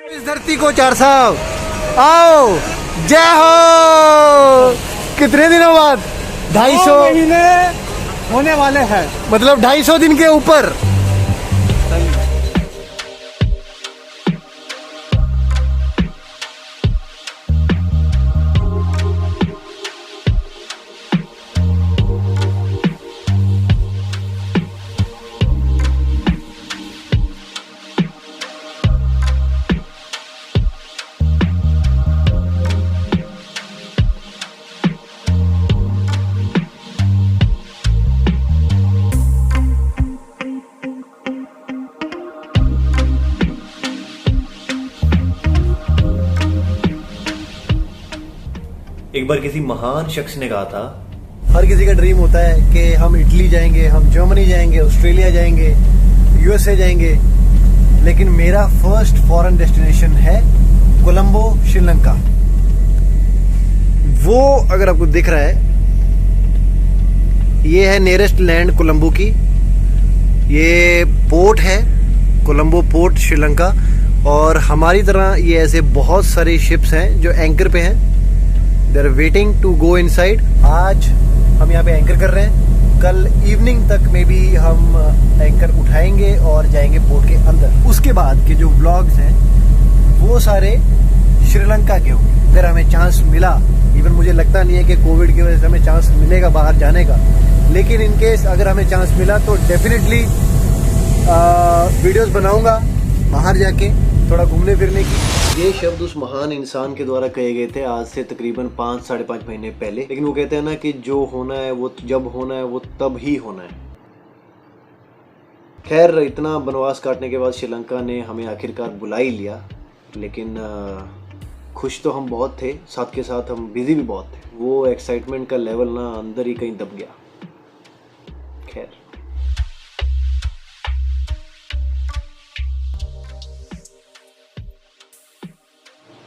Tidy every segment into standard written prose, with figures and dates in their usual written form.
इस धरती को चार साहब आओ, जय हो। कितने दिनों बाद 250 महीने होने वाले हैं, मतलब 250 दिन के ऊपर। एक बार किसी महान शख्स ने कहा था, हर किसी का ड्रीम होता है कि हम इटली जाएंगे, हम जर्मनी जाएंगे, ऑस्ट्रेलिया जाएंगे, यूएसए जाएंगे, लेकिन मेरा फर्स्ट फॉरेन डेस्टिनेशन है कोलंबो, श्रीलंका। वो अगर आपको दिख रहा है, ये है नियरेस्ट लैंड कोलंबो की। ये पोर्ट है कोलंबो पोर्ट, श्रीलंका। और हमारी तरह ये ऐसे बहुत सारे शिप्स हैं जो एंकर पे हैं। They are waiting to go inside. आज हम यहाँ पे एंकर कर रहे हैं। कल इवनिंग तक में भी हम एंकर उठाएंगे और जाएंगे पोर्ट के अंदर। उसके बाद के जो व्लॉग्स हैं वो सारे श्रीलंका के होंगे। अगर हमें चांस मिला, इवन मुझे लगता नहीं है कि कोविड की वजह से हमें चांस मिलेगा बाहर जाने का, लेकिन इन केस अगर हमें चांस मिला तो डेफिनेटली वीडियोस बनाऊंगा बाहर जाके थोड़ा घूमने फिरने की। ये शब्द उस महान इंसान के द्वारा कहे गए थे आज से तकरीबन 5-5.5 महीने पहले। लेकिन वो कहते हैं ना कि जो होना है वो जब होना है वो तब ही होना है। खैर, इतना बनवास काटने के बाद श्रीलंका ने हमें आखिरकार बुला ही लिया। लेकिन खुश तो हम बहुत थे, साथ के साथ हम बिजी भी बहुत थे। वो एक्साइटमेंट का लेवल ना अंदर ही कहीं दब गया। खैर,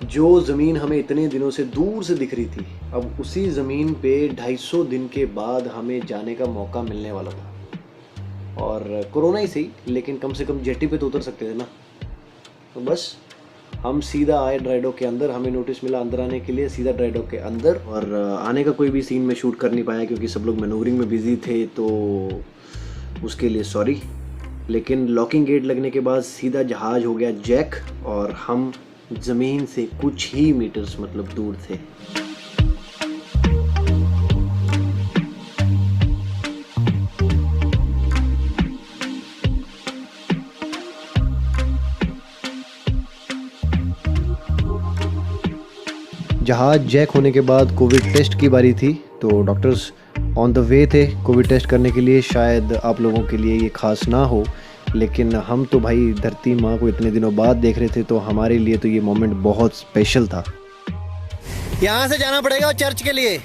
जो ज़मीन हमें इतने दिनों से दूर से दिख रही थी, अब उसी ज़मीन पे 250 दिन के बाद हमें जाने का मौका मिलने वाला था। और कोरोना ही सही, लेकिन कम से कम जेटी पे तो उतर सकते थे ना। तो बस हम सीधा आए ड्राइडॉक के अंदर। हमें नोटिस मिला अंदर आने के लिए, सीधा ड्राइडॉक के अंदर। और आने का कोई भी सीन में शूट कर नहीं पाया क्योंकि सब लोग मैनूवरिंग में बिजी थे, तो उसके लिए सॉरी। लेकिन लॉकिंग गेट लगने के बाद सीधा जहाज़ हो गया जैक और हम ज़मीन से कुछ ही मीटर्स मतलब दूर थे। जहाज जैक होने के बाद कोविड टेस्ट की बारी थी, तो डॉक्टर्स ऑन द वे थे कोविड टेस्ट करने के लिए। शायद आप लोगों के लिए ये खास ना हो, लेकिन हम तो भाई धरती माँ को इतने दिनों बाद देख रहे थे, तो हमारे लिए तो ये मोमेंट बहुत स्पेशल था। यहाँ से जाना पड़ेगा चर्च के लिए।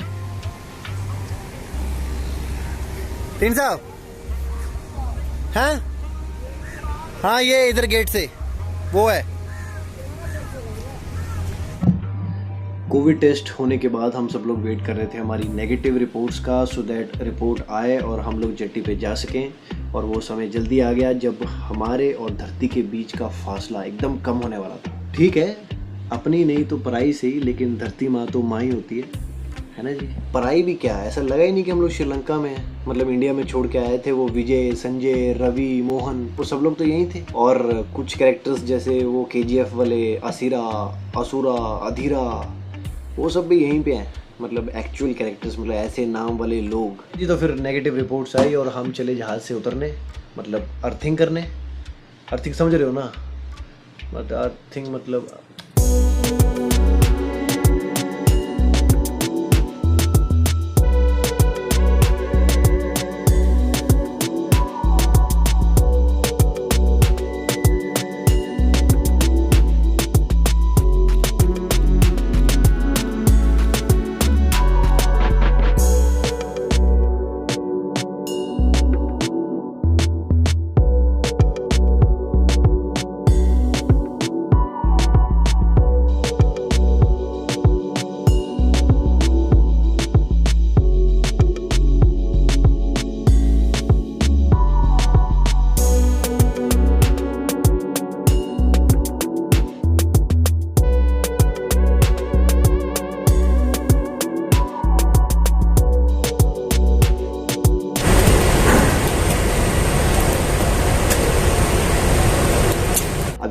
तीन साहब हैं? हाँ, ये इधर गेट से वो है। कोविड टेस्ट होने के बाद हम सब लोग वेट कर रहे थे हमारी नेगेटिव रिपोर्ट्स का, सो दैट रिपोर्ट आए और हम लोग जेट्टी पे जा सकें। और वो समय जल्दी आ गया जब हमारे और धरती के बीच का फासला एकदम कम होने वाला था। ठीक है, अपनी नहीं तो पराई से ही, लेकिन धरती माँ तो माँ ही होती है ना जी। पराई भी क्या है, ऐसा लगा ही नहीं कि हम लोग श्रीलंका में हैं। मतलब इंडिया में छोड़ के आए थे वो विजय, संजय, रवि, मोहन, वो सब लोग तो यहीं थे। और कुछ कैरेक्टर्स जैसे वो KGF वाले असीरा, असुरा, अधीरा, वो सब भी यहीं पे हैं। मतलब एक्चुअल कैरेक्टर्स, मतलब ऐसे नाम वाले लोग जी। तो फिर नेगेटिव रिपोर्ट्स आई और हम चले जहाज़ से उतरने, मतलब अर्थिंग करने। अर्थिंग समझ रहे हो ना? मतलब अर्थिंग मतलब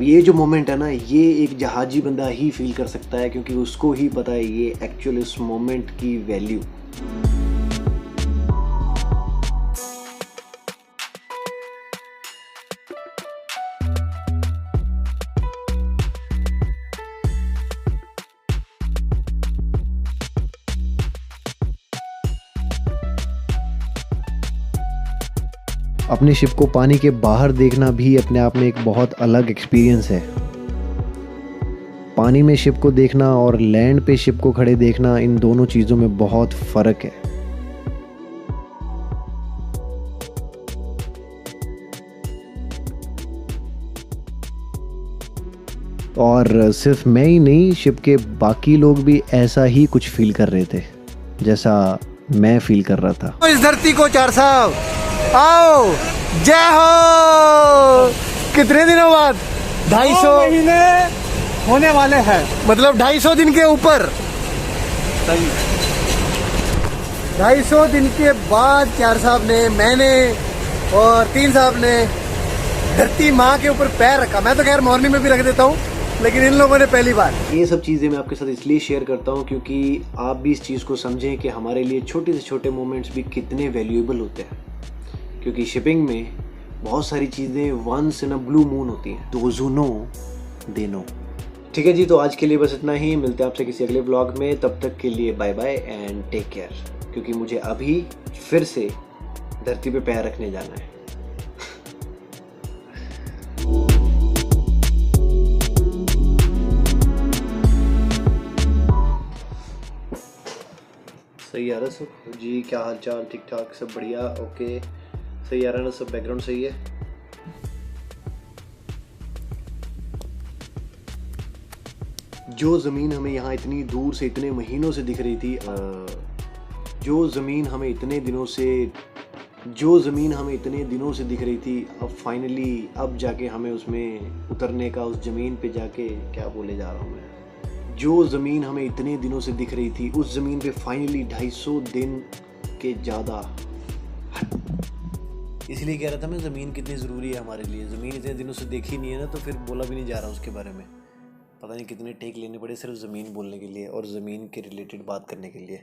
अब ये जो मोमेंट है ना, ये एक जहाजी बंदा ही फील कर सकता है, क्योंकि उसको ही पता है ये एक्चुअल इस मोमेंट की वैल्यू। अपने शिप को पानी के बाहर देखना भी अपने आप में एक बहुत अलग एक्सपीरियंस है। पानी में शिप को देखना और लैंड पे शिप को खड़े देखना, इन दोनों चीज़ों में बहुत फ़र्क है। और सिर्फ मैं ही नहीं, शिप के बाकी लोग भी ऐसा ही कुछ फील कर रहे थे जैसा मैं फील कर रहा था। इस धरती को चार साहब आओ, जय हो। कितने दिनों बाद 250 महीने होने वाले हैं, मतलब 250 दिन के ऊपर। 250 दिन के बाद चार साहब ने, मैंने और 3 साहब ने धरती माँ के ऊपर पैर रखा। मैं तो खैर मॉर्निंग में भी रख देता हूँ, लेकिन इन लोगों ने पहली बार। ये सब चीज़ें मैं आपके साथ इसलिए शेयर करता हूँ क्योंकि आप भी इस चीज़ को समझें कि हमारे लिए छोटे से छोटे मोमेंट्स भी कितने वैल्यूएबल होते हैं। क्योंकि शिपिंग में बहुत सारी चीज़ें once in a blue moon होती हैं। Those who know they know. ठीक है जी, तो आज के लिए बस इतना ही। मिलते हैं आपसे किसी अगले व्लॉग में। तब तक के लिए bye bye and take care, क्योंकि मुझे अभी फिर से धरती पे पैर रखने जाना है। सही आ रहा सब जी? क्या हाल चाल? ठीक ठाक, सब बढ़िया? ओके, सही आ रहा है ना सब? बैकग्राउंड सही है? जो ज़मीन हमें यहाँ इतनी दूर से इतने महीनों से दिख रही थी, जो ज़मीन हमें इतने दिनों से दिख रही थी, अब फाइनली अब जाके हमें उसमें उतरने का, उस ज़मीन पे जाके, क्या बोले जा रहा हूँ मैं, जो ज़मीन हमें इतने दिनों से दिख रही थी, उस ज़मीन पे फाइनली 250 दिन के ज़्यादा। इसलिए कह रहा था मैं, ज़मीन कितनी ज़रूरी है हमारे लिए। ज़मीन इतने दिनों से देखी नहीं है ना, तो फिर बोला भी नहीं जा रहा उसके बारे में। पता नहीं कितने टेक लेने पड़े सिर्फ ज़मीन बोलने के लिए और ज़मीन के रिलेटेड बात करने के लिए।